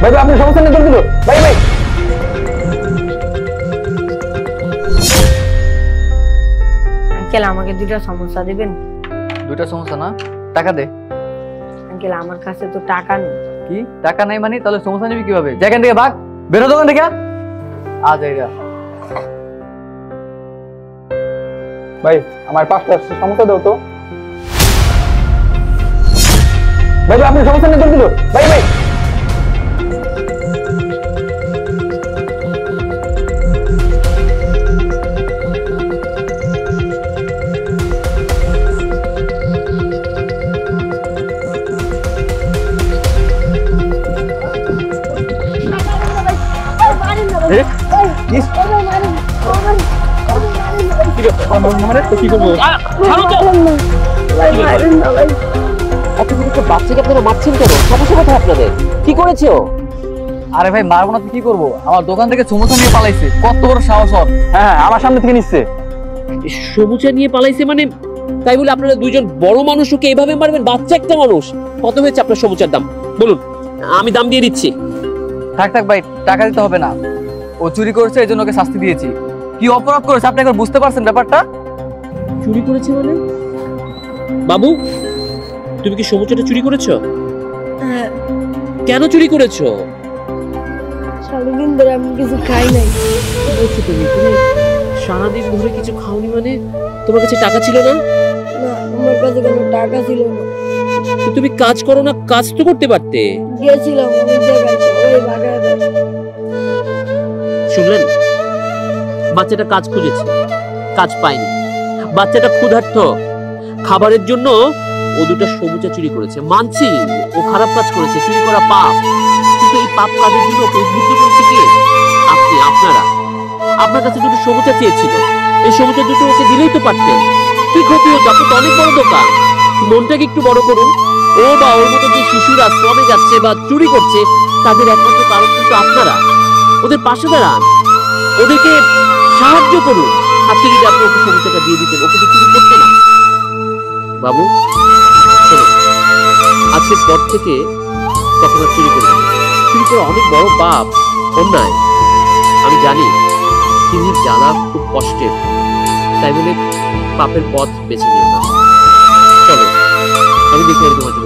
ভাই ভাই আপনি সমস্যা নিয়ে দিল ভাই ভাই। আঙ্কেল আমাকে দুইটা সমস্যা দিবেন? দুইটা সমস্যা না, টাকা দে। আঙ্কেল আমার কাছে তো টাকা নেই। কি টাকা নাই মানে? তাহলে সমস্যা নিবি কিভাবে? যেখান থেকে ভাগ, বেরো দোকান থেকে। আজ এইরা ভাই আমার 5টা সমস্যা দাও তো। ভাই ভাই আপনি সমস্যা নিয়ে দিল ভাই ভাই। বাচ্চাকে আপনারা মারছেন কেন? সমস্যা কোথায় আপনাদের? কি করেছে ও? আরে ভাই মারবো না তো কি করবো? আমার দোকান থেকে সমস্যা নিয়ে পালাইছে। কত বড় সাহস ওর! হ্যাঁ আমার সামনে থেকে নিচ্ছে। সমুচা নিয়ে পালাইছে মানে? তাই বলে আপনারা দুইজন বড় মানুষ ওকে এইভাবে মারবেন? বাচ্চা একটা মানুষ। কত হয়েছে আপনার সমুচার দাম বলুন, আমি দাম দিয়ে দিচ্ছি। থাক থাক ভাই, টাকা দিতে হবে না। ও চুরি করেছে, এই জন্য ওকে শাস্তি দিয়েছি। কি অপরাধ করেছে আপনি একবার বুঝতে পারছেন ব্যাপারটা? চুরি করেছে মানে? বাবু তুমি কি সমুচাটা চুরি করেছো? হ্যাঁ। কেন চুরি করেছো? সারাদিন ধরে আমি কিছু খাই নাই। বলছো তুমি সারাদিন ধরে কিছু খাওনি মানে? তোমার কাছে টাকা ছিল না? না আমার কাছে কোনো টাকা ছিল না। তো তুমি কাজ করো না? কাজ তো করতে পারতে। গিয়েছিলাম অনেক জায়গায়, ওই বাগায়। শুনলেন, বাচ্চাটা কাজ খুঁজেছে, কাজ পায়নি। বাচ্চাটা ক্ষুধার্ত, খাবারের জন্য ও দুটো সমুচা চুরি করেছে। মানছি ও খারাপ কাজ করেছে, চুরি করা পাপ। কিন্তু এই পাপ কাজের জন্য ওকে উদ্বুদ্ধ করেছে কে? আপনি, আপনারা। আপনার কাছে দুটো সমুচা চেয়েছিল, এই সমুচা দুটো ওকে দিলেই তো পারতেন। কি ক্ষতি হতো? আপনার তো অনেক বড় দোকান। মনটাকে একটু বড় করুন। ও বা ওর মতো যে শিশুরা শ্রমে যাচ্ছে বা চুরি করছে, তাদের একমাত্র কারণ কিন্তু আপনারা। ওদের পাশে দাঁড়ান, ওদেরকে সাহায্য করুন। আজকে যদি আপনি ওকে সমুচাটা দিয়ে দিতেন, ওকে তো চুরি করতো না। বাবু শোনো, আজকের পর থেকে কখনো চুরি করবে না। চুরি করা অনেক বড় পাপ, অন্যায়। আমি জানি দিনের জ্বালা খুব কষ্টের, তাই বলে পাপের পথ বেছে নিও না। চলো আমি দেখে তোমার জন্য